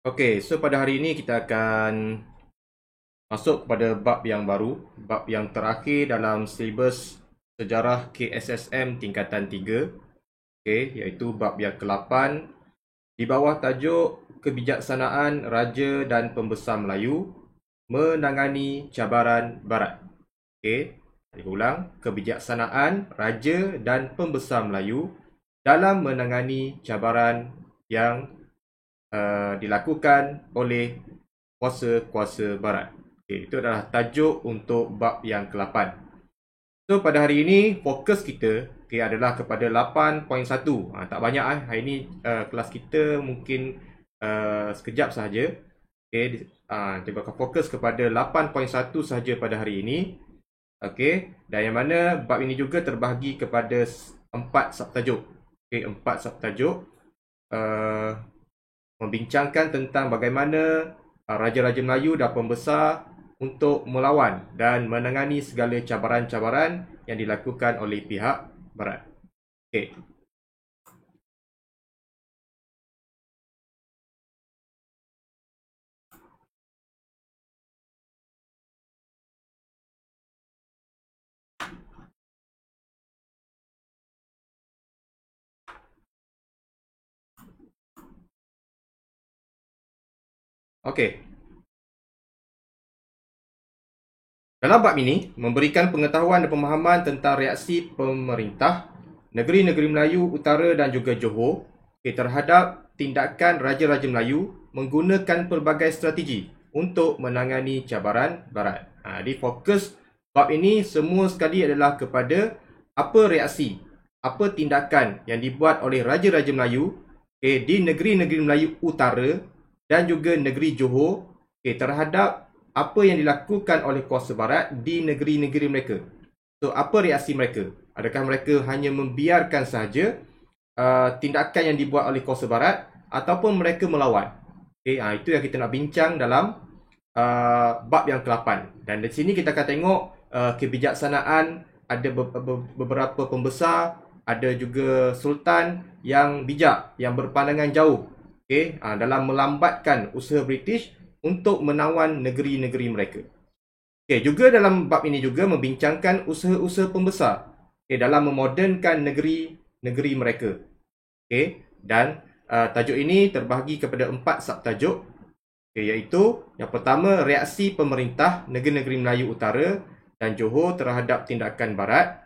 Okey, so pada hari ini kita akan masuk kepada bab yang baru, bab yang terakhir dalam silibus sejarah KSSM tingkatan 3, okey, iaitu bab yang ke-8 di bawah tajuk Kebijaksanaan Raja dan Pembesar Melayu Menangani Cabaran Barat. Okey, saya ulang, kebijaksanaan Raja dan Pembesar Melayu dalam menangani cabaran yang dilakukan oleh kuasa-kuasa barat. Okay, itu adalah tajuk untuk bab yang ke-8. So pada hari ini fokus kita adalah kepada 8.1. Tak banyak hari ini kelas kita mungkin sekejap sahaja. Okay, kita akan fokus kepada 8.1 sahaja pada hari ini. Okay, dan yang mana bab ini juga terbahagi kepada 4 subtajuk. Okay, 4 subtajuk. Membincangkan tentang bagaimana Raja-Raja Melayu dan pembesar untuk melawan dan menangani segala cabaran-cabaran yang dilakukan oleh pihak barat. Okey. Okey. Dalam bab ini, memberikan pengetahuan dan pemahaman tentang reaksi pemerintah negeri-negeri Melayu Utara dan juga Johor terhadap tindakan Raja-Raja Melayu menggunakan pelbagai strategi untuk menangani cabaran barat. Jadi fokus bab ini semua sekali adalah kepada apa reaksi, apa tindakan yang dibuat oleh Raja-Raja Melayu di negeri-negeri Melayu Utara dan juga negeri Johor terhadap apa yang dilakukan oleh kuasa barat di negeri-negeri mereka. So, apa reaksi mereka? Adakah mereka hanya membiarkan sahaja tindakan yang dibuat oleh kuasa barat ataupun mereka melawan? Itu yang kita nak bincang dalam bab yang ke-8. Dan di sini kita akan tengok kebijaksanaan, ada beberapa pembesar, ada juga sultan yang bijak, yang berpandangan jauh dalam melambatkan usaha British untuk menawan negeri-negeri mereka. Juga dalam bab ini juga membincangkan usaha-usaha pembesar dalam memodernkan negeri-negeri mereka. Dan tajuk ini terbahagi kepada 4 subtajuk, iaitu yang pertama, reaksi pemerintah negeri-negeri Melayu Utara dan Johor terhadap tindakan barat.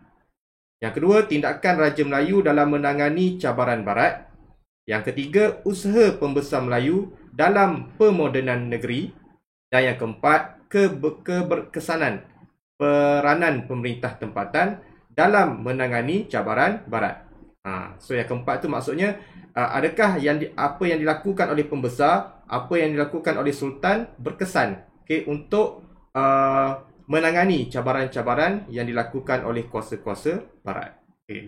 Yang kedua, tindakan Raja Melayu dalam menangani cabaran barat. Yang ketiga, usaha pembesar Melayu dalam pemodenan negeri. Dan yang keempat, keberkesanan peranan pemerintah tempatan dalam menangani cabaran barat. So yang keempat tu maksudnya adakah apa yang dilakukan oleh pembesar, apa yang dilakukan oleh sultan berkesan untuk menangani cabaran-cabaran yang dilakukan oleh kuasa-kuasa barat.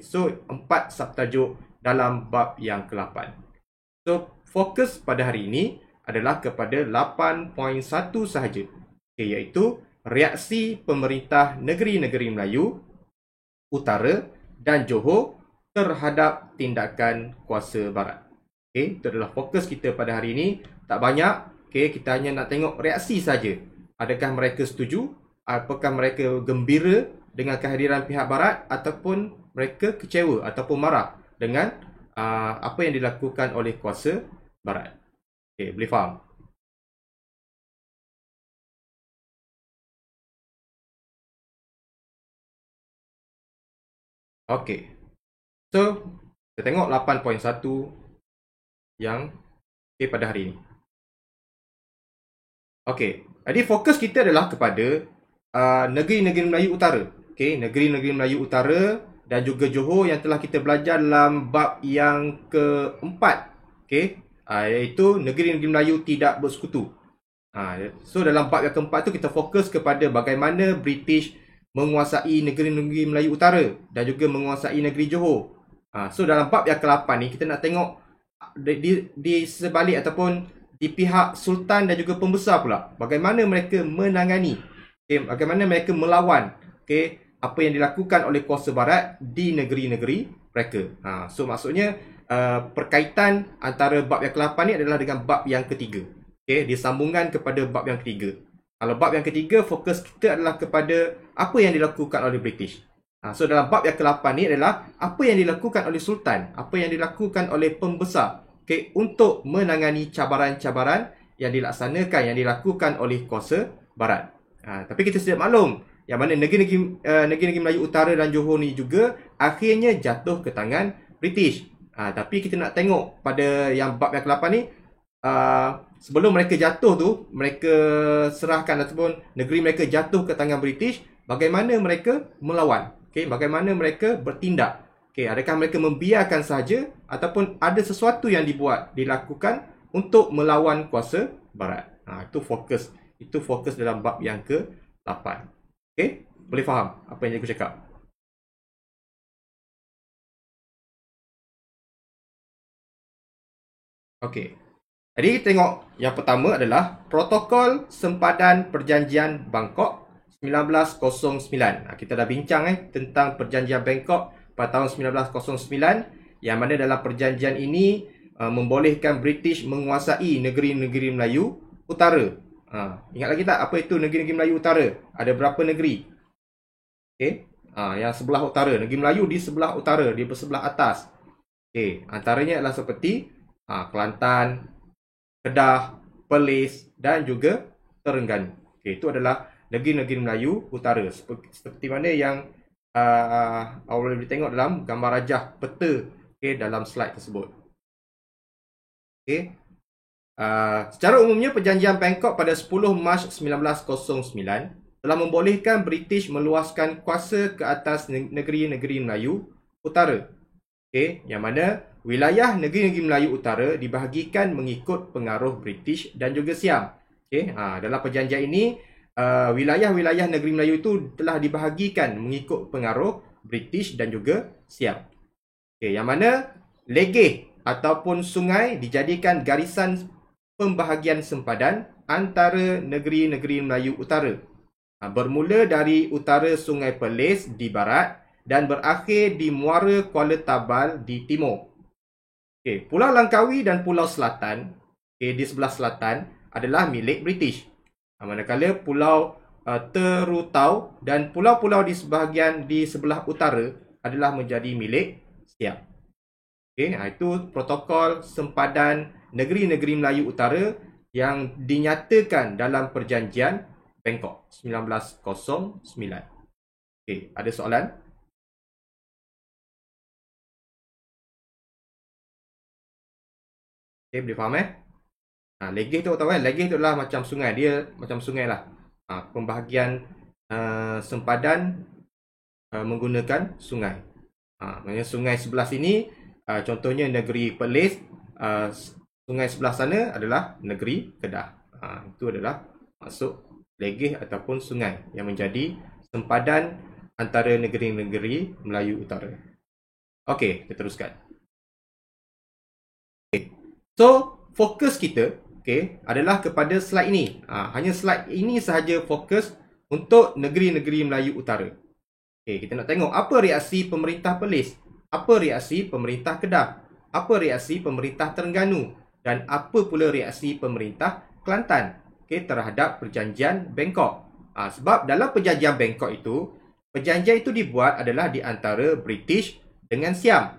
So 4 subtajuk dalam bab yang ke-8. So fokus pada hari ini adalah kepada 8.1 sahaja, iaitu reaksi pemerintah negeri-negeri Melayu Utara dan Johor terhadap tindakan kuasa barat. Itu adalah fokus kita pada hari ini. Tak banyak, kita hanya nak tengok reaksi saja. Adakah mereka setuju? Apakah mereka gembira dengan kehadiran pihak barat ataupun mereka kecewa ataupun marah dengan apa yang dilakukan oleh kuasa barat. Boleh faham? So, kita tengok 8.1 yang pada hari ini. Jadi fokus kita adalah kepada negeri-negeri Melayu Utara. Negeri-negeri Melayu Utara dan juga Johor yang telah kita belajar dalam bab yang keempat, iaitu negeri-negeri Melayu tidak bersekutu. So dalam bab yang keempat tu kita fokus kepada bagaimana British menguasai negeri-negeri Melayu Utara dan juga menguasai negeri Johor. So dalam bab yang ke-8 ni kita nak tengok di sebalik ataupun di pihak sultan dan juga pembesar pula, bagaimana mereka menangani, bagaimana mereka melawan apa yang dilakukan oleh kuasa barat di negeri-negeri mereka. So maksudnya perkaitan antara bab yang ke-8 ni adalah dengan bab yang ketiga. disambungkan kepada bab yang ketiga. Kalau bab yang ketiga, fokus kita adalah kepada apa yang dilakukan oleh British. So dalam bab yang ke-8 ni adalah apa yang dilakukan oleh Sultan, apa yang dilakukan oleh pembesar untuk menangani cabaran-cabaran yang dilaksanakan, yang dilakukan oleh kuasa barat. Tapi kita sedia maklum yang mana negeri-negeri Melayu Utara dan Johor ni juga akhirnya jatuh ke tangan British. Tapi kita nak tengok pada yang bab yang ke-8 ni, sebelum mereka jatuh tu, mereka serahkan ataupun negeri mereka jatuh ke tangan British, bagaimana mereka melawan, bagaimana mereka bertindak, adakah mereka membiarkan sahaja ataupun ada sesuatu yang dilakukan untuk melawan kuasa barat. Itu fokus dalam bab yang ke-8. Boleh faham apa yang aku cakap? Jadi kita tengok yang pertama adalah Protokol Sempadan Perjanjian Bangkok 1909. Kita dah bincang tentang Perjanjian Bangkok pada tahun 1909, yang mana dalam perjanjian ini membolehkan British menguasai negeri-negeri Melayu Utara. Ingat lagi tak apa itu negeri-negeri Melayu Utara? Ada berapa negeri? Yang sebelah utara, negeri Melayu di sebelah utara, di sebelah atas. Antaranya adalah seperti Kelantan, Kedah, Perlis dan juga Terengganu. Itu adalah negeri-negeri Melayu Utara. Seperti mana yang awak boleh tengok dalam gambar rajah peta dalam slide tersebut. Secara umumnya Perjanjian Bangkok pada 10 Mac 1909 telah membolehkan British meluaskan kuasa ke atas negeri-negeri Melayu Utara. Yang mana wilayah negeri-negeri Melayu Utara dibahagikan mengikut pengaruh British dan juga Siam. Dalam perjanjian ini, wilayah-wilayah negeri Melayu itu telah dibahagikan mengikut pengaruh British dan juga Siam. Yang mana legeh ataupun sungai dijadikan garisan pembahagian sempadan antara negeri-negeri Melayu Utara. Bermula dari utara Sungai Perlis di barat dan berakhir di Muara Kuala Tabal di timur. Pulau Langkawi dan Pulau Selatan di sebelah selatan adalah milik British. Manakala Pulau Terutau dan pulau-pulau di sebelah utara adalah menjadi milik Siam. Itu protokol sempadan negeri-negeri Melayu Utara yang dinyatakan dalam Perjanjian Bangkok 1909. Ada soalan? Boleh faham legeh tu tahu legeh tu adalah macam sungai, dia macam sungai lah. Pembahagian sempadan menggunakan sungai. Maksudnya sungai sebelah sini, contohnya negeri Perlis, sungai sebelah sana adalah negeri Kedah. Itu adalah maksud legeh ataupun sungai yang menjadi sempadan antara negeri-negeri Melayu Utara. Kita teruskan. So, fokus kita adalah kepada slide ini. Hanya slide ini sahaja fokus untuk negeri-negeri Melayu Utara. Kita nak tengok apa reaksi pemerintah Perlis, apa reaksi pemerintah Kedah, apa reaksi pemerintah Terengganu dan apa pula reaksi pemerintah Kelantan terhadap Perjanjian Bangkok. Sebab dalam Perjanjian Bangkok itu, perjanjian itu dibuat adalah di antara British dengan Siam.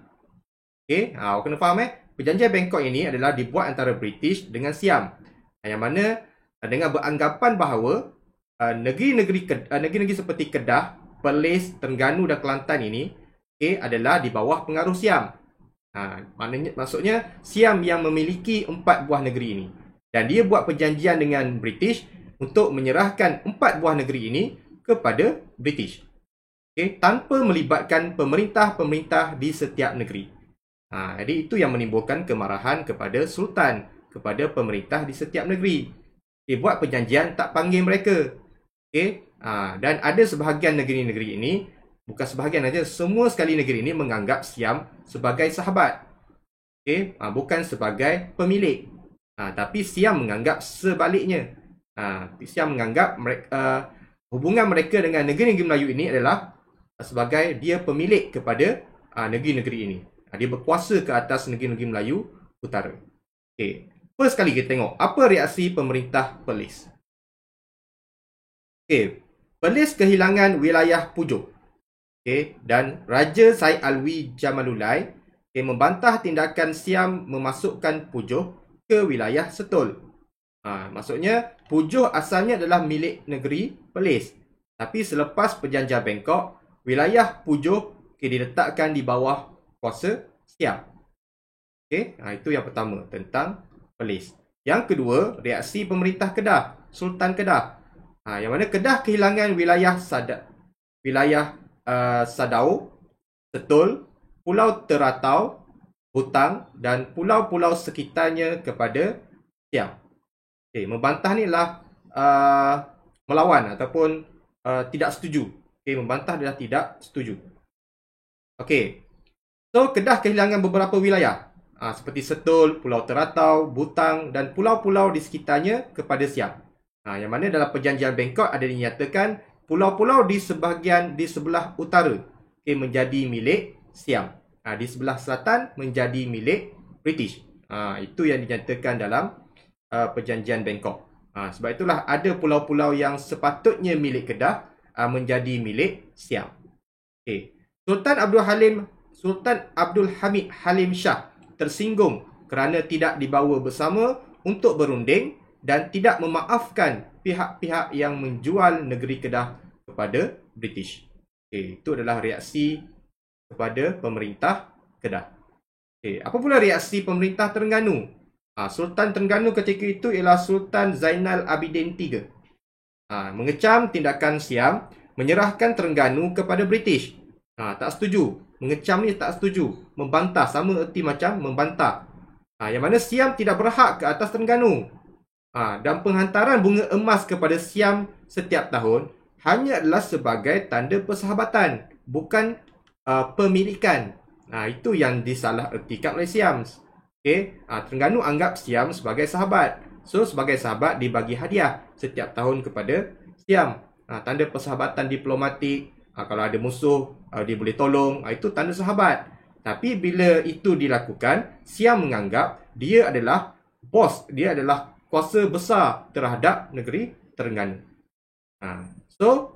Awak kena faham Perjanjian Bangkok ini adalah dibuat antara British dengan Siam. Yang mana dengan beranggapan bahawa negeri-negeri seperti Kedah, Perlis, Terengganu dan Kelantan ini adalah di bawah pengaruh Siam. Maksudnya Siam yang memiliki 4 buah negeri ini. Dan dia buat perjanjian dengan British untuk menyerahkan 4 buah negeri ini kepada British. Tanpa melibatkan pemerintah-pemerintah di setiap negeri. Jadi itu yang menimbulkan kemarahan kepada Sultan, kepada pemerintah di setiap negeri. Dia buat perjanjian tak panggil mereka. Dan ada sebahagian negeri-negeri ini, bukan sebahagian saja, semua sekali negeri ini menganggap Siam sebagai sahabat. Bukan sebagai pemilik. Tapi Siam menganggap sebaliknya. Siam menganggap hubungan mereka dengan negeri-negeri Melayu ini adalah sebagai dia pemilik kepada negeri-negeri ini. Dia berkuasa ke atas negeri-negeri Melayu Utara. First kali kita tengok apa reaksi pemerintah Perlis. Okey, Perlis kehilangan wilayah Pujuk. Okey, dan Raja Said Alwi Jamalulai membantah tindakan Siam memasukkan Pujuk ke wilayah Setul. Maksudnya Pujuk asalnya adalah milik negeri Perlis. Tapi selepas perjanjian Bangkok, wilayah Pujuk diletakkan di bawah kuasa Siam. Okey, itu yang pertama tentang Perlis. Yang kedua, reaksi pemerintah Kedah, Sultan Kedah. Yang mana Kedah kehilangan wilayah Sadao, Setul, Pulau Teratau, Butang dan pulau-pulau sekitarnya kepada Siam. Okay, membantah ni adalah melawan ataupun tidak setuju. Okay, membantah adalah tidak setuju. Okay, so Kedah kehilangan beberapa wilayah seperti Setul, Pulau Teratau, Butang dan pulau-pulau di sekitarnya kepada Siam. Yang mana dalam perjanjian Bangkok ada dinyatakan pulau-pulau di sebelah utara menjadi milik Siam. Di sebelah selatan menjadi milik British. Itu yang dinyatakan dalam perjanjian Bangkok. Sebab itulah ada pulau-pulau yang sepatutnya milik Kedah menjadi milik Siam. Okay. Sultan Abdul Hamid Halim Shah tersinggung kerana tidak dibawa bersama untuk berunding dan tidak memaafkan pihak-pihak yang menjual negeri Kedah kepada British. Okay. Itu adalah reaksi kepada pemerintah Kedah. Okay. Apa pula reaksi pemerintah Terengganu? Sultan Terengganu ketika itu ialah Sultan Zainal Abidin III. Mengecam tindakan Siam menyerahkan Terengganu kepada British. Tak setuju. Mengecam ni tak setuju. Membantah. Sama erti macam membantah. Yang mana Siam tidak berhak ke atas Terengganu. Dan penghantaran bunga emas kepada Siam setiap tahun hanya adalah sebagai tanda persahabatan. Bukan pemilikan. Itu yang disalah ertikan oleh Siam. Okay. Terengganu anggap Siam sebagai sahabat. So, sebagai sahabat dibagi hadiah setiap tahun kepada Siam. Tanda persahabatan diplomatik. Kalau ada musuh, dia boleh tolong. Itu tanda sahabat. Tapi bila itu dilakukan, Siam menganggap dia adalah bos. Dia adalah kuasa besar terhadap negeri Terengganu. So,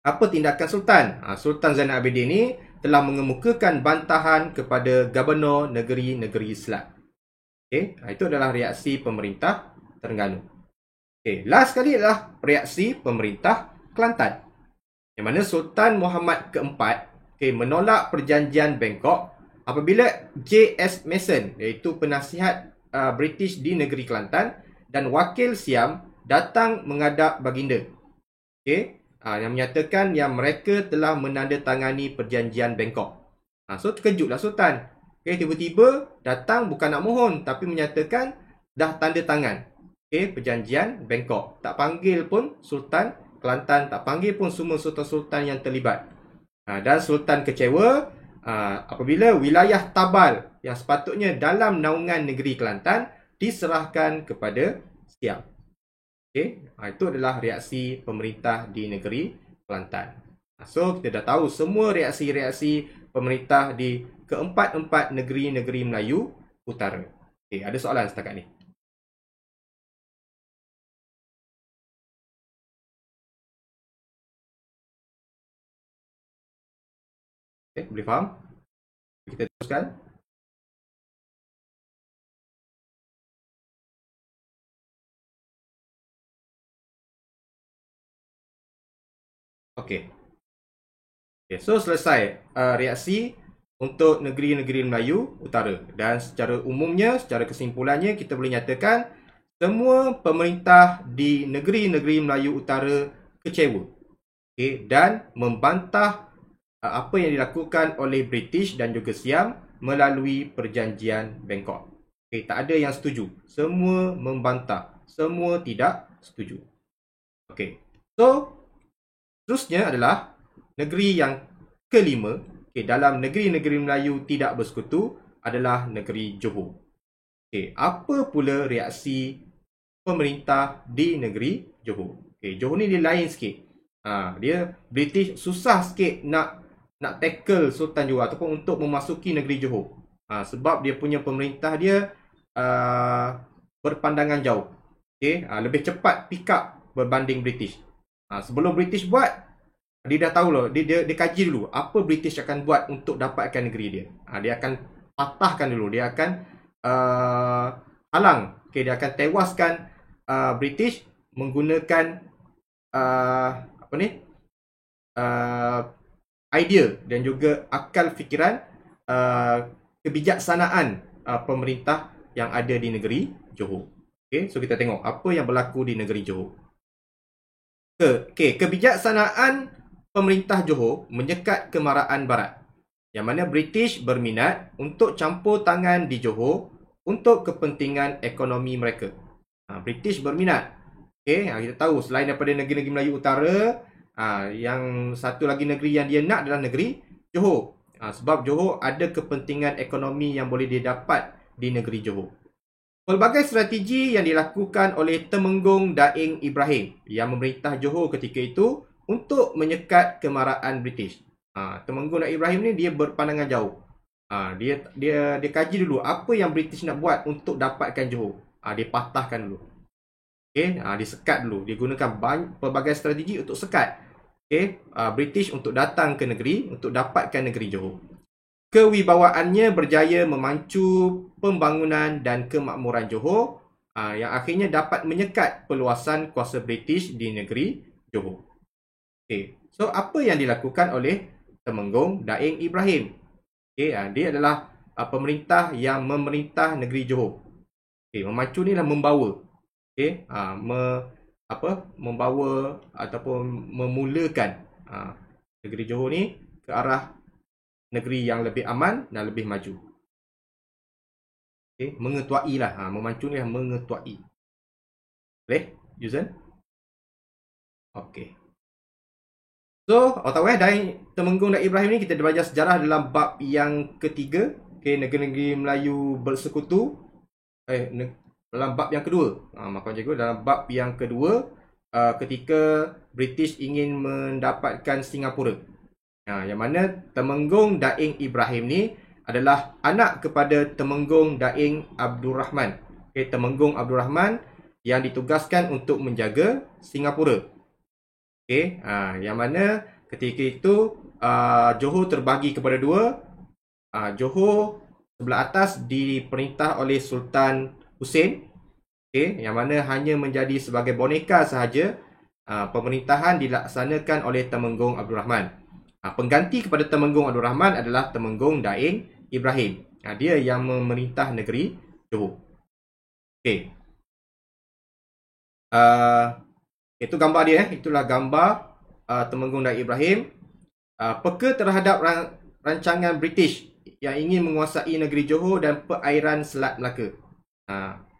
apa tindakan Sultan? Sultan Zainal Abidin ini telah mengemukakan bantahan kepada Gubernur negeri-negeri Selat. Okay. Itu adalah reaksi pemerintah Terengganu. Okay. Last kali adalah reaksi pemerintah Kelantan. Yang mana Sultan Muhammad keempat menolak perjanjian Bangkok apabila J.S. Mason, iaitu penasihat British di negeri Kelantan dan wakil Siam datang menghadap baginda. Okay. Yang menyatakan yang mereka telah menandatangani perjanjian Bangkok. So terkejutlah Sultan. Okay, tiba-tiba datang bukan nak mohon tapi menyatakan dah tanda tangan. Okay, perjanjian Bangkok. Tak panggil pun Sultan Kelantan, tak panggil pun semua sultan-sultan yang terlibat. Dan Sultan kecewa apabila wilayah Tabal yang sepatutnya dalam naungan negeri Kelantan diserahkan kepada Siam. Okay. Itu adalah reaksi pemerintah di negeri Kelantan. So, kita dah tahu semua reaksi-reaksi pemerintah di keempat-empat negeri-negeri Melayu Utara. Okay, ada soalan setakat ni? Okay, boleh faham? Kita teruskan. Okay. So selesai reaksi untuk negeri-negeri Melayu Utara. Dan secara umumnya, secara kesimpulannya, kita boleh nyatakan semua pemerintah di negeri-negeri Melayu Utara kecewa. Okay, dan membantah apa yang dilakukan oleh British dan juga Siam melalui perjanjian Bangkok. Okay, tak ada yang setuju. Semua membantah. Semua tidak setuju. Okay. So, seterusnya adalah negeri yang kelima. Okay, dalam negeri-negeri Melayu tidak bersekutu adalah negeri Johor. Okay, apa pula reaksi pemerintah di negeri Johor? Okay, Johor ni dia lain sikit. Dia British susah sikit nak tackle Sultan Johor ataupun untuk memasuki negeri Johor. Sebab dia punya pemerintah dia berpandangan jauh. Okay? Lebih cepat pick up berbanding British. Sebelum British buat, dia dah tahu loh, dia kaji dulu apa British akan buat untuk dapatkan negeri dia. Dia akan patahkan dulu, dia akan halang, okay, dia akan tewaskan British menggunakan idea dan juga akal fikiran, kebijaksanaan pemerintah yang ada di negeri Johor. Okay, so kita tengok apa yang berlaku di negeri Johor. Kebijaksanaan pemerintah Johor menyekat kemarahan Barat, yang mana British berminat untuk campur tangan di Johor untuk kepentingan ekonomi mereka. British berminat. Kita tahu selain daripada negeri-negeri Melayu Utara, yang satu lagi negeri yang dia nak adalah negeri Johor. Sebab Johor ada kepentingan ekonomi yang boleh dia dapat di negeri Johor. Pelbagai strategi yang dilakukan oleh Temenggung Daeng Ibrahim yang memerintah Johor ketika itu untuk menyekat kemarahan British. Temenggung Daeng Ibrahim ni dia berpandangan jauh. Dia kaji dulu apa yang British nak buat untuk dapatkan Johor. Dia patahkan dulu. Dia sekat dulu. Dia gunakan pelbagai strategi untuk sekat British untuk datang ke negeri, untuk dapatkan negeri Johor. Kewibawaannya berjaya memacu pembangunan dan kemakmuran Johor, yang akhirnya dapat menyekat peluasan kuasa British di negeri Johor. So apa yang dilakukan oleh Temenggung Daeng Ibrahim? Dia adalah pemerintah yang memerintah negeri Johor. Memacu ni lah membawa. Membawa ataupun memulakan negeri Johor ni ke arah negeri yang lebih aman dan lebih maju. Mengetuai lah. Memacu ni lah mengetuai. Boleh, Yuzan? So, Temenggung Daeng Ibrahim ni kita belajar sejarah dalam bab yang ketiga. Negeri-negeri Melayu bersekutu. Dalam bab yang kedua. Dalam bab yang kedua, ketika British ingin mendapatkan Singapura. Yang mana Temenggung Daeng Ibrahim ni adalah anak kepada Temenggung Daeng Abdul Rahman. Temenggung Abdul Rahman yang ditugaskan untuk menjaga Singapura. Yang mana ketika itu Johor terbagi kepada dua. Johor sebelah atas diperintah oleh Sultan Hussein, yang mana hanya menjadi sebagai boneka sahaja. Pemerintahan dilaksanakan oleh Temenggung Abdul Rahman. Pengganti kepada Temenggung Abdul Rahman adalah Temenggung Daeng Ibrahim. Dia yang memerintah negeri Johor. Itu gambar dia. Itulah gambar Temenggung Daeng Ibrahim. Peka terhadap rancangan British yang ingin menguasai negeri Johor dan perairan Selat Melaka.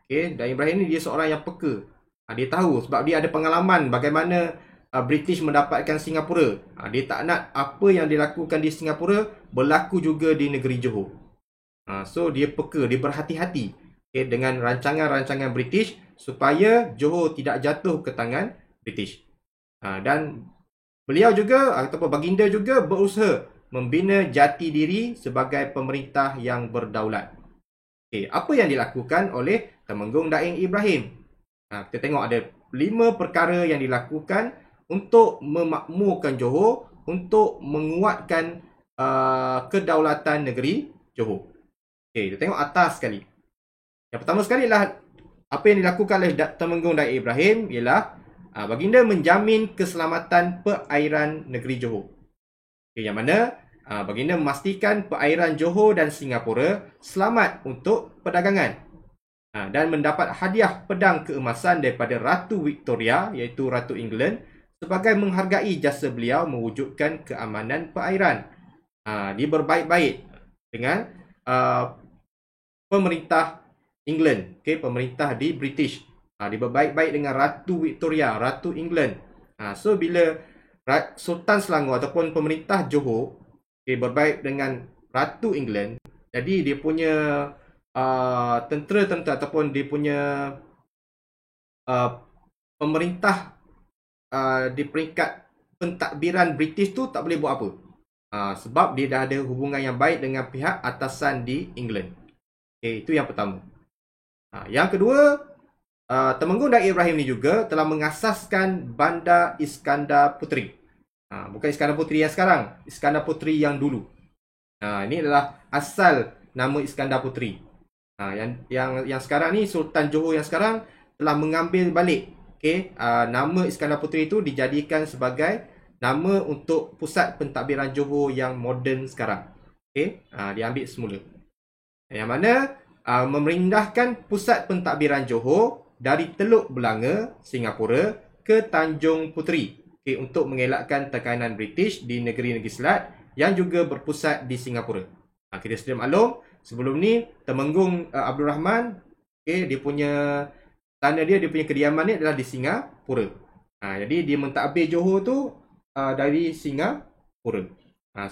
Daeng Ibrahim ni dia seorang yang peka. Dia tahu sebab dia ada pengalaman bagaimana British mendapatkan Singapura. Dia tak nak apa yang dilakukan di Singapura berlaku juga di negeri Johor. So dia peka, dia berhati-hati dengan rancangan-rancangan British supaya Johor tidak jatuh ke tangan British. Dan beliau juga ataupun baginda juga berusaha membina jati diri sebagai pemerintah yang berdaulat. Apa yang dilakukan oleh Temenggung Daeng Ibrahim? Kita tengok ada 5 perkara yang dilakukan untuk memakmurkan Johor, untuk menguatkan kedaulatan negeri Johor. Kita tengok atas sekali. Yang pertama sekali ialah apa yang dilakukan oleh Temenggung Daeng Ibrahim ialah baginda menjamin keselamatan perairan negeri Johor. Yang mana baginda memastikan perairan Johor dan Singapura selamat untuk perdagangan. Dan mendapat hadiah pedang keemasan daripada Ratu Victoria, iaitu Ratu England, sebagai menghargai jasa beliau mewujudkan keamanan perairan. Dia berbaik-baik dengan pemerintah England, pemerintah di British. Dia berbaik-baik dengan Ratu Victoria, Ratu England. So bila Sultan Selangor ataupun pemerintah Johor berbaik dengan Ratu England, jadi dia punya tentera-tentera ataupun dia punya pemerintah di peringkat pentadbiran British tu tak boleh buat apa. Sebab dia dah ada hubungan yang baik dengan pihak atasan di England. Itu yang pertama. Yang kedua, Temenggung Daik Ibrahim ni juga telah mengasaskan Bandar Iskandar Puteri. Bukan Iskandar Puteri yang sekarang, Iskandar Puteri yang dulu. Ini adalah asal nama Iskandar Puteri. Yang sekarang ni Sultan Johor yang sekarang telah mengambil balik. Nama Iskandar Puteri itu dijadikan sebagai nama untuk pusat pentadbiran Johor yang moden sekarang. Diambil semula. Yang mana memindahkan pusat pentadbiran Johor dari Teluk Belanga, Singapura ke Tanjung Puteri untuk mengelakkan tekanan British di negeri-negeri Selat yang juga berpusat di Singapura. Kita sedia maklum, sebelum ni Temenggung Abdul Rahman, dia punya tanah dia punya kediaman ni adalah di Singapura. Jadi dia mentadbir Johor tu dari Singapura.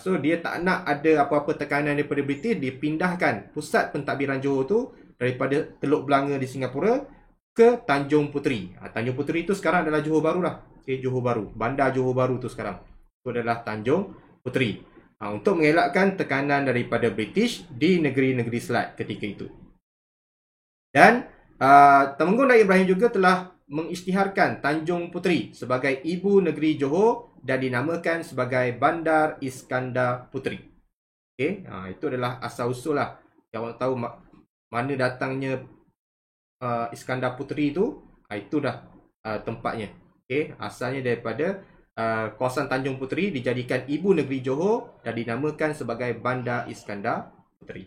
So dia tak nak ada apa-apa tekanan daripada British, dia pindahkan pusat pentadbiran Johor tu daripada Teluk Belanga di Singapura ke Tanjung Puteri. Tanjung Puteri tu sekarang adalah Johor Baru lah. Johor Baru, bandar Johor Baru tu sekarang. Itu adalah Tanjung Puteri. Untuk mengelakkan tekanan daripada British di negeri-negeri Selat ketika itu. Dan Temenggung Daik Ibrahim juga telah mengisytiharkan Tanjung Puteri sebagai ibu negeri Johor dan dinamakan sebagai Bandar Iskandar Puteri. Itu adalah asal-usul lah. Yang awak tahu mana datangnya Iskandar Puteri itu, itu dah tempatnya. Asalnya daripada kawasan Tanjung Puteri dijadikan ibu negeri Johor dan dinamakan sebagai Bandar Iskandar Puteri.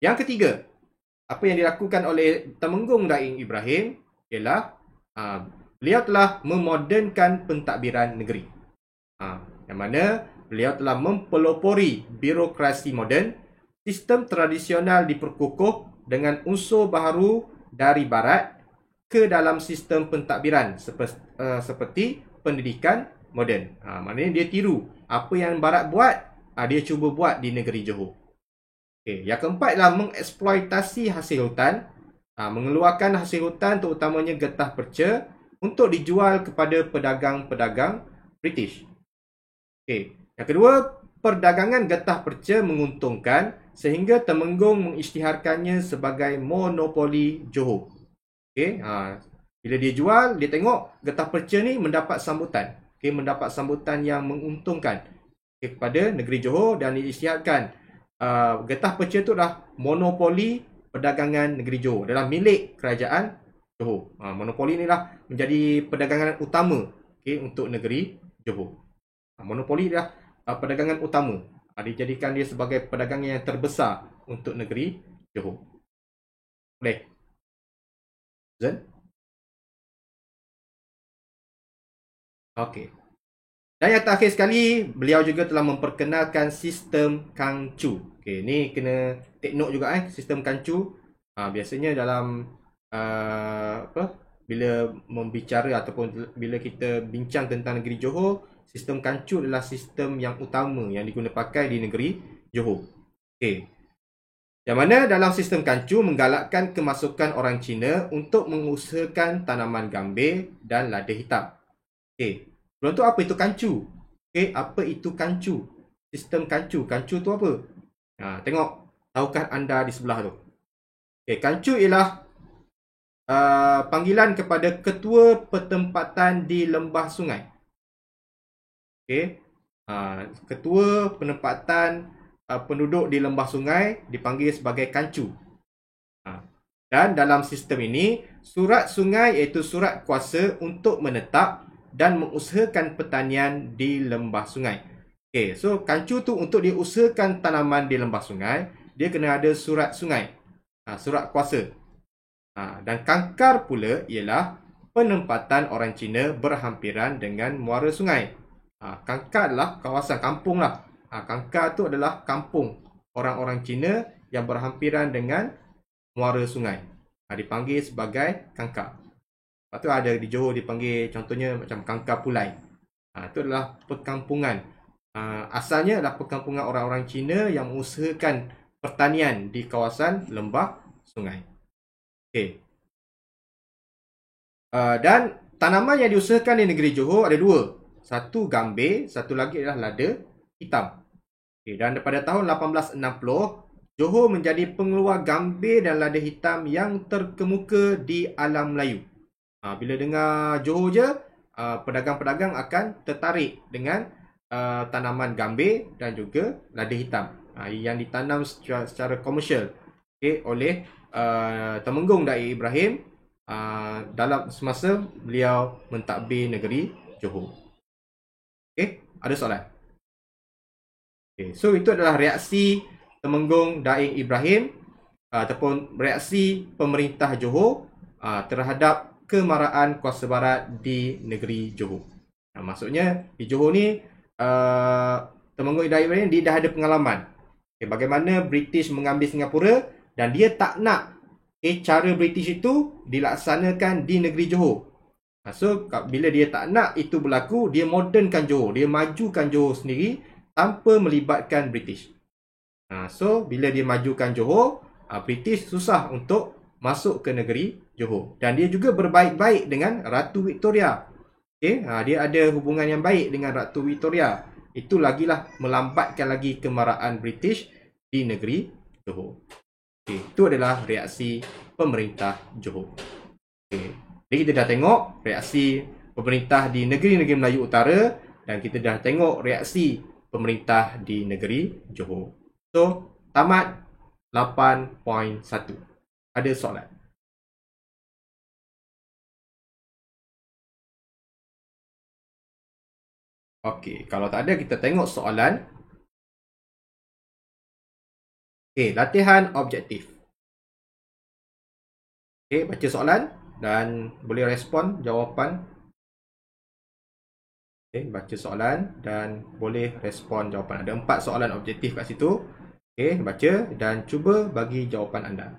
Yang ketiga, apa yang dilakukan oleh Temenggung Daik Ibrahim ialah beliau telah memodernkan pentadbiran negeri. Yang mana beliau telah mempelopori birokrasi moden, sistem tradisional diperkukuh dengan unsur baharu dari barat ke dalam sistem pentadbiran seperti pendidikan moden. Maknanya dia tiru apa yang barat buat, dia cuba buat di negeri Johor. Yang keempat adalah mengeksploitasi hasil hutan, mengeluarkan hasil hutan terutamanya getah perca untuk dijual kepada pedagang-pedagang British. Yang kedua, perdagangan getah perca menguntungkan sehingga Temenggung mengisytiharkannya sebagai monopoli Johor. Bila dia jual, dia tengok getah perca ni mendapat sambutan. Mendapat sambutan yang menguntungkan kepada negeri Johor dan diisytiharkan getah perca itu adalah monopoli perdagangan negeri Johor, adalah milik kerajaan Johor. Monopoli inilah menjadi perdagangan utama untuk negeri Johor. Monopoli adalah perdagangan utama. Dijadikan dia sebagai perdagangan yang terbesar untuk negeri Johor. Boleh? Zan? Dan yang terakhir sekali, beliau juga telah memperkenalkan sistem Kangcu. Ni kena take note juga sistem Kangcu. Biasanya dalam bila membicara ataupun bila kita bincang tentang negeri Johor, sistem Kangcu adalah sistem yang utama yang diguna pakai di negeri Johor. Yang mana dalam sistem Kangcu menggalakkan kemasukan orang Cina untuk mengusahakan tanaman gambir dan lada hitam. Sebelum tu apa itu Kangcu? Apa itu Kangcu? Sistem Kangcu. Kangcu tu apa? Tengok, tahukah anda di sebelah tu? Kangcu ialah panggilan kepada ketua pertempatan di lembah sungai. Ketua penempatan penduduk di lembah sungai dipanggil sebagai Kangcu. Dan dalam sistem ini, surat sungai iaitu surat kuasa untuk menetap dan mengusahakan pertanian di lembah sungai. So Kangcu tu untuk diusahakan tanaman di lembah sungai, dia kena ada surat sungai, surat kuasa. Dan kangkar pula ialah penempatan orang Cina berhampiran dengan muara sungai. Kangkar adalah kawasan kampung lah. Kangkar tu adalah kampung orang-orang Cina yang berhampiran dengan muara sungai. Dipanggil sebagai kangkar. Lepas tu ada di Johor dipanggil contohnya macam Kangkar Pulai. Itu adalah perkampungan. Asalnya adalah perkampungan orang-orang Cina yang mengusahakan pertanian di kawasan lembah sungai. Dan tanaman yang diusahakan di negeri Johor ada dua. Satu gambir, satu lagi adalah lada hitam. Dan pada tahun 1860, Johor menjadi pengeluar gambir dan lada hitam yang terkemuka di alam Melayu. Bila dengar Johor je, pedagang-pedagang akan tertarik dengan tanaman gambir dan juga lada hitam yang ditanam secara komersial oleh Temenggung Daik Ibrahim dalam semasa beliau mentadbir negeri Johor. Ada soalan? So itu adalah reaksi Temenggung Daik Ibrahim ataupun reaksi pemerintah Johor terhadap kemarahan kuasa barat di negeri Johor. Maksudnya di Johor ni Temenggung Daik Ibrahim dia dah ada pengalaman bagaimana British mengambil Singapura dan dia tak nak cara British itu dilaksanakan di negeri Johor. So bila dia tak nak itu berlaku, dia modernkan Johor, dia majukan Johor sendiri tanpa melibatkan British. So bila dia majukan Johor, British susah untuk masuk ke negeri Johor. Dan dia juga berbaik-baik dengan Ratu Victoria. Dia ada hubungan yang baik dengan Ratu Victoria. Itu lagilah melambatkan lagi kemarahan British di negeri Johor. Itu adalah reaksi pemerintah Johor. Jadi kita dah tengok reaksi pemerintah di negeri-negeri Melayu Utara dan kita dah tengok reaksi pemerintah di negeri Johor. So, tamat 8.1. Ada soalan? Okey, kalau tak ada kita tengok soalan. Latihan objektif. Baca soalan dan boleh respon jawapan. Baca soalan dan boleh respon jawapan. Ada 4 soalan objektif kat situ. Baca dan cuba bagi jawapan anda.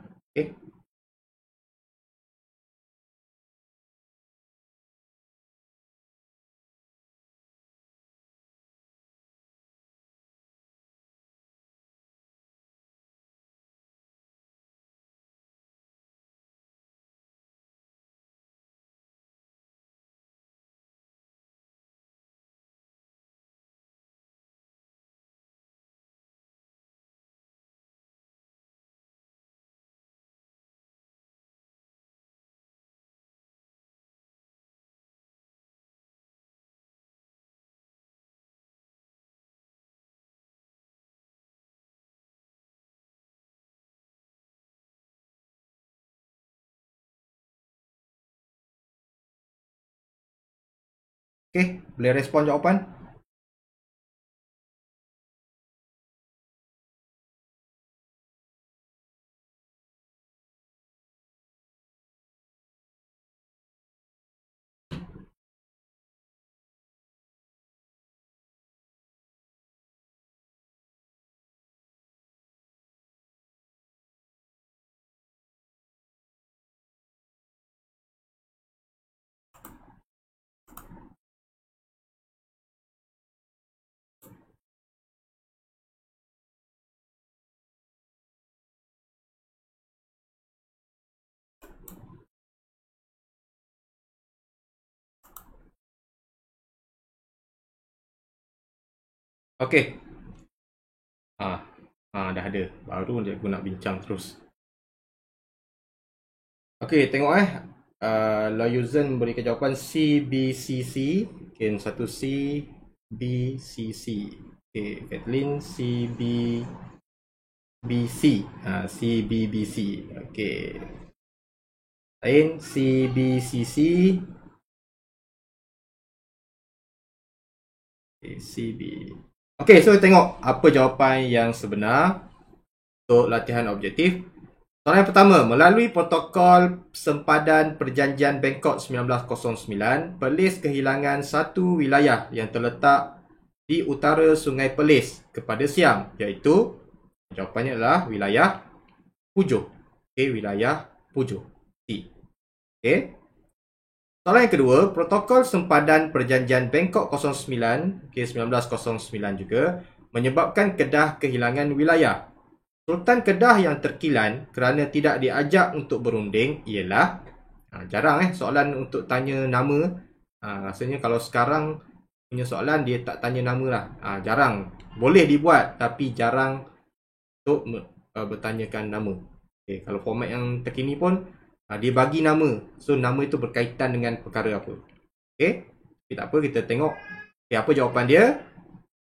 Boleh respon jawapan? Okey. Dah ada. Baru aku nak bincang terus. Okey, tengok Loyuzen berikan jawapan CBCC. Satu CBCC. Kathleen CBBC. CBBC. Lain CBCC. CB. So tengok apa jawapan yang sebenar untuk latihan objektif. Soalan yang pertama, melalui protokol sempadan Perjanjian Bangkok 1909, Perlis kehilangan satu wilayah yang terletak di utara Sungai Perlis kepada Siam, iaitu jawapannya adalah wilayah Pujuh. Wilayah Pujuh. Soalan yang kedua, protokol sempadan Perjanjian Bangkok 09, 1909 juga, menyebabkan Kedah kehilangan wilayah. Sultan Kedah yang terkilan kerana tidak diajak untuk berunding ialah, jarang soalan untuk tanya nama. Rasanya kalau sekarang punya soalan dia tak tanya nama lah. Jarang. Boleh dibuat tapi jarang untuk bertanyakan nama. Okay, kalau format yang terkini pun dia bagi nama. So nama itu berkaitan dengan perkara apa. Okay, tapi tak apa, kita tengok. Okay, apa jawapan dia?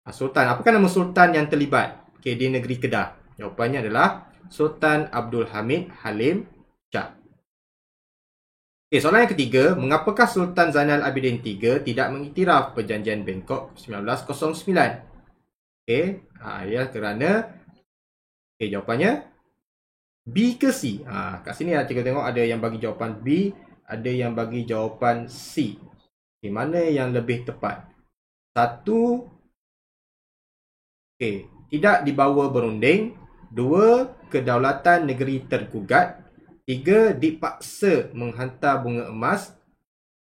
Sultan. Apakah nama Sultan yang terlibat di negeri Kedah? Jawapannya adalah Sultan Abdul Hamid Halim Shah. Soalan yang ketiga, mengapakah Sultan Zainal Abidin III tidak mengiktiraf Perjanjian Bangkok 1909? Ya kerana jawapannya B ke C. Kat sini kita tengok ada yang bagi jawapan B, ada yang bagi jawapan C. Mana yang lebih tepat? Satu, tidak dibawa berunding. Dua, kedaulatan negeri tergugat. Tiga, dipaksa menghantar bunga emas.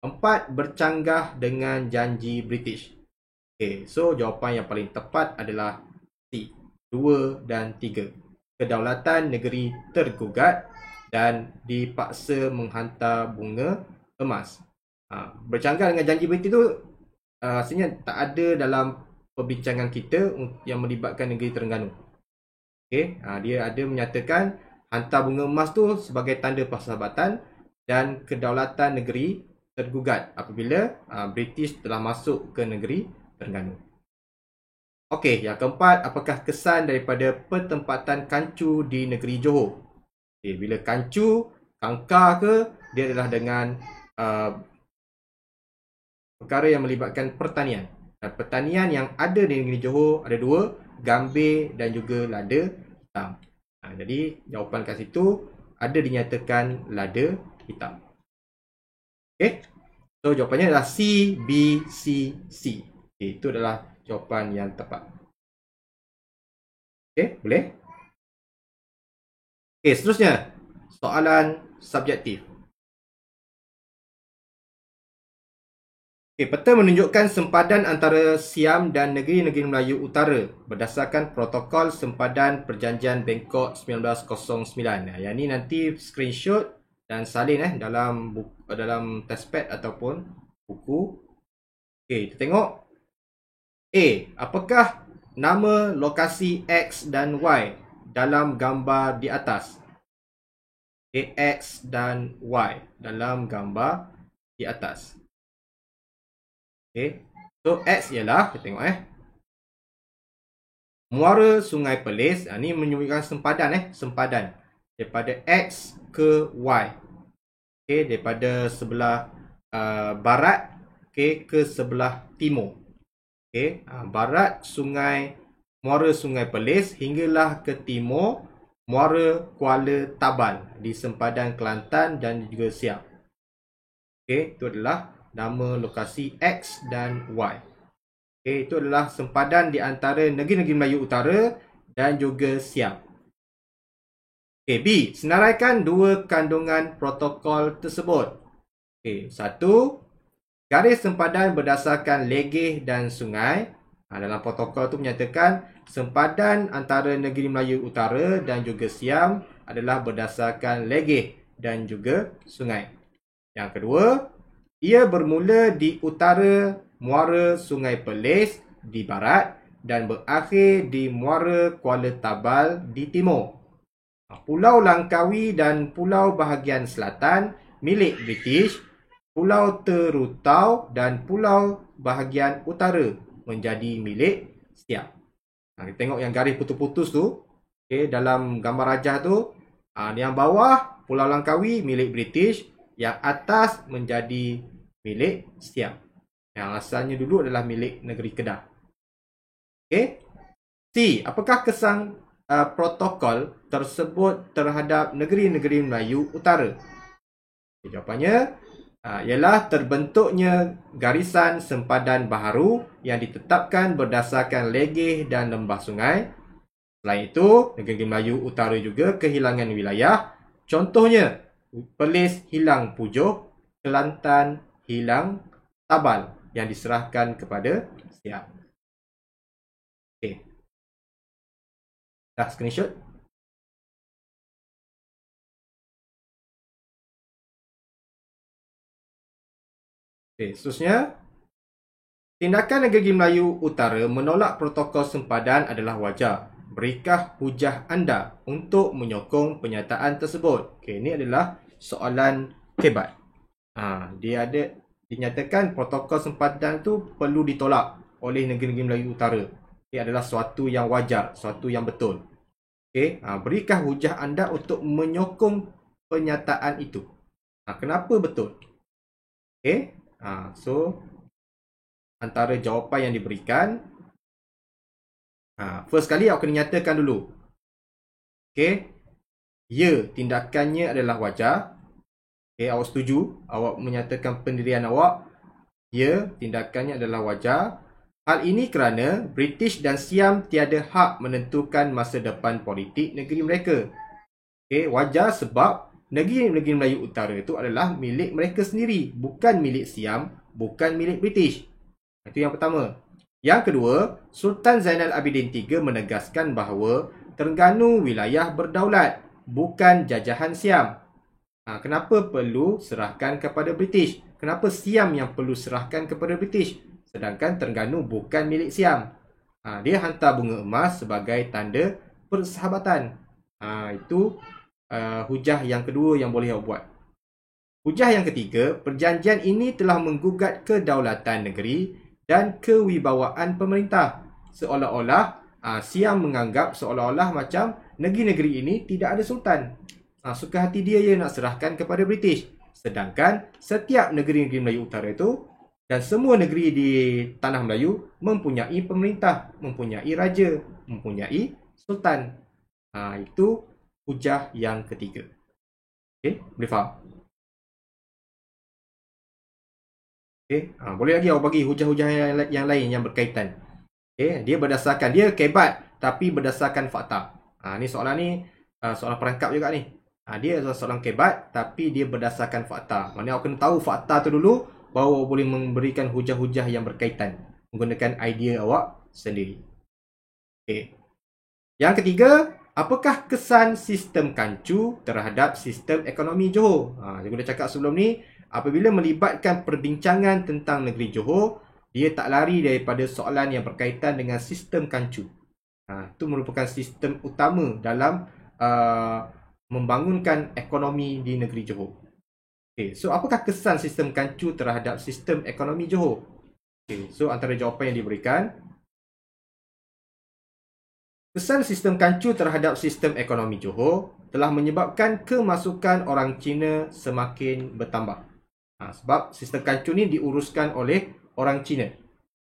Empat, bercanggah dengan janji British. So jawapan yang paling tepat adalah C. 2 dan 3. Kedaulatan negeri tergugat dan dipaksa menghantar bunga emas. Bercanggah dengan janji British tu sebenarnya tak ada dalam perbincangan kita yang melibatkan negeri Terengganu. Dia ada menyatakan hantar bunga emas tu sebagai tanda persahabatan dan kedaulatan negeri tergugat apabila British telah masuk ke negeri Terengganu. Yang keempat, apakah kesan daripada pertempatan kancu di negeri Johor? Bila kancu, kangkar ke, dia adalah dengan perkara yang melibatkan pertanian. Dan pertanian yang ada di negeri Johor ada dua, gambir dan juga lada hitam. Jadi jawapan kat situ ada dinyatakan lada hitam. So jawapannya adalah C, B, C, C. Itu adalah jawapan yang tepat. Boleh? Seterusnya, soalan subjektif. Peta menunjukkan sempadan antara Siam dan negeri-negeri Melayu Utara berdasarkan protokol sempadan Perjanjian Bangkok 1909. Yang ni nanti screenshot dan salin dalam testpad ataupun buku. Kita tengok. Apakah nama lokasi X dan Y dalam gambar di atas? X dan Y dalam gambar di atas. So X ialah, kita tengok muara Sungai Perlis. Ni menunjukkan sempadan daripada X ke Y. Daripada sebelah barat ke sebelah timur. Barat muara Sungai Perlis hinggalah ke timur muara Kuala Tabal di sempadan Kelantan dan juga Siap. Itu adalah nama lokasi X dan Y. Itu adalah sempadan di antara negeri-negeri Melayu Utara dan juga Siam. B. Senaraikan dua kandungan protokol tersebut. Satu, garis sempadan berdasarkan legeh dan sungai. Dalam protokol itu menyatakan sempadan antara negeri Melayu Utara dan juga Siam adalah berdasarkan legeh dan juga sungai. Yang kedua, ia bermula di utara muara Sungai Perlis di barat dan berakhir di muara Kuala Tabal di timur. Pulau Langkawi dan pulau bahagian selatan milik British, Pulau Terutau dan pulau bahagian utara menjadi milik Siam. Kita tengok yang garis putus-putus tu, dalam gambar rajah tu, yang bawah Pulau Langkawi milik British, yang atas menjadi milik Siam. Yang asalnya dulu adalah milik negeri Kedah. C. Apakah kesan protokol tersebut terhadap negeri-negeri Melayu Utara? Jawapannya ialah terbentuknya garisan sempadan baharu yang ditetapkan berdasarkan legeh dan lembah sungai. Selain itu, negeri Melayu Utara juga kehilangan wilayah. Contohnya, Perlis hilang Pujuh, Kelantan hilang Tabal yang diserahkan kepada Siam. Dah screenshot. Seterusnya, tindakan negeri Melayu Utara menolak protokol sempadan adalah wajar. berikah hujah anda untuk menyokong pernyataan tersebut? Okey, ini adalah soalan kebat. Dinyatakan protokol sempadan itu perlu ditolak oleh negeri-negeri Melayu Utara. Ia adalah suatu yang wajar, suatu yang betul. Okey, berikah hujah anda untuk menyokong pernyataan itu? Kenapa betul? Okey, so antara jawapan yang diberikan, first kali awak kena nyatakan dulu. Okey, ya, tindakannya adalah wajar. Okey, awak setuju? Awak menyatakan pendirian awak, ya, tindakannya adalah wajar. Hal ini kerana British dan Siam tiada hak menentukan masa depan politik negeri mereka. Okey, wajar sebab negeri-negeri Melayu Utara itu adalah milik mereka sendiri, bukan milik Siam, bukan milik British. Itu yang pertama. Yang kedua, Sultan Zainal Abidin III menegaskan bahawa Terengganu wilayah berdaulat, bukan jajahan Siam. Kenapa perlu serahkan kepada British? Kenapa Siam yang perlu serahkan kepada British? Sedangkan Terengganu bukan milik Siam. Dia hantar bunga emas sebagai tanda persahabatan. Itu hujah yang kedua yang boleh awak buat. Hujah yang ketiga, perjanjian ini telah menggugat kedaulatan negeri dan kewibawaan pemerintah. Seolah-olah Siam menganggap seolah-olah macam negeri-negeri ini tidak ada sultan. Suka hati dia nak serahkan kepada British. Sedangkan setiap negeri-negeri Melayu Utara itu dan semua negeri di Tanah Melayu mempunyai pemerintah, mempunyai raja, mempunyai sultan. Itu hujah yang ketiga. Okey, boleh faham? Okey, boleh lagi awak bagi hujah-hujah yang lain yang berkaitan. Okey, dia berdasarkan, dia kebat tapi berdasarkan fakta. Ni soalan ni soalan perangkap juga ni. Dia adalah soalan kebat tapi dia berdasarkan fakta. Maknanya awak kena tahu fakta tu dulu bahawa awak boleh memberikan hujah-hujah yang berkaitan menggunakan idea awak sendiri. Okey. Yang ketiga, apakah kesan sistem kancu terhadap sistem ekonomi Johor? Saya dah cakap sebelum ni, apabila melibatkan perbincangan tentang negeri Johor, dia tak lari daripada soalan yang berkaitan dengan sistem kancu. Itu merupakan sistem utama dalam membangunkan ekonomi di negeri Johor. Okay, so apakah kesan sistem kancu terhadap sistem ekonomi Johor? Okay, so antara jawapan yang diberikan, kesan sistem kancu terhadap sistem ekonomi Johor telah menyebabkan kemasukan orang Cina semakin bertambah. Sebab sistem kancu ni diuruskan oleh orang Cina.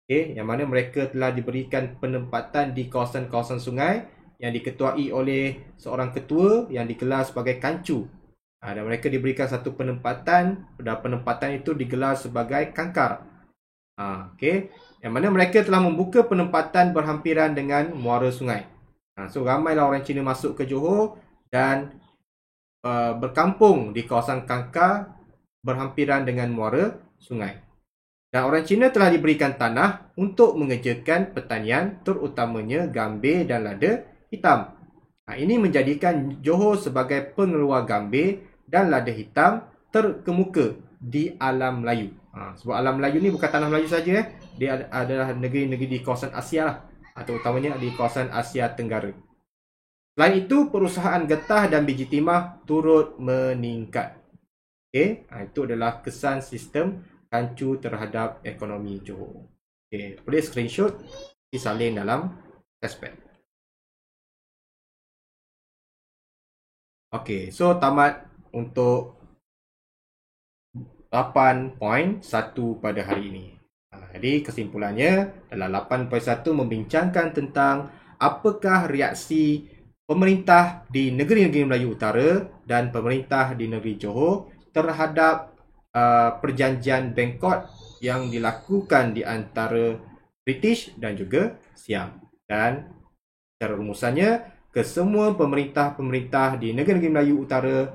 Okay, yang mana mereka telah diberikan penempatan di kawasan-kawasan sungai yang diketuai oleh seorang ketua yang digelar sebagai kancu. Dan mereka diberikan satu penempatan dan penempatan itu digelar sebagai kangkar. Okay, yang mana mereka telah membuka penempatan berhampiran dengan muara sungai. So ramailah orang Cina masuk ke Johor dan berkampung di kawasan kangkar berhampiran dengan muara sungai. Dan orang Cina telah diberikan tanah untuk mengerjakan pertanian, terutamanya gambir dan lada hitam. Ini menjadikan Johor sebagai pengeluar gambir dan lada hitam terkemuka di alam Melayu. Sebab alam Melayu ni bukan tanah Melayu saja. Dia adalah negeri-negeri di kawasan Asia lah, atau utamanya di kawasan Asia Tenggara. Selain itu, perusahaan getah dan biji timah turut meningkat. Okay, itu adalah kesan sistem kancu terhadap ekonomi Johor. Okay, boleh screenshot, disalin dalam testpad. Okay, so tamat untuk 8.1 pada hari ini. Jadi kesimpulannya dalam 8.1 membincangkan tentang apakah reaksi pemerintah di negeri-negeri Melayu Utara dan pemerintah di negeri Johor terhadap perjanjian Bangkok yang dilakukan di antara British dan juga Siam. Dan secara rumusannya, kesemua pemerintah-pemerintah di negeri-negeri Melayu Utara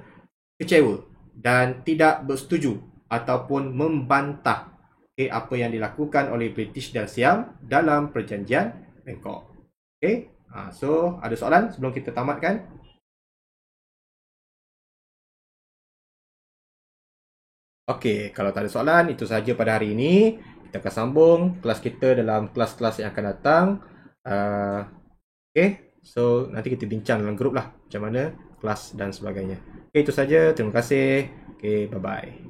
kecewa dan tidak bersetuju ataupun membantah apa yang dilakukan oleh British dan Siam dalam perjanjian Bangkok. Okay, so ada soalan sebelum kita tamatkan? Okey, kalau tak ada soalan, itu sahaja pada hari ini. Kita akan sambung kelas kita dalam kelas-kelas yang akan datang. Okey. So, nanti kita bincang dalam grup lah macam mana kelas dan sebagainya. Okay, itu saja. Terima kasih. Okay, bye-bye.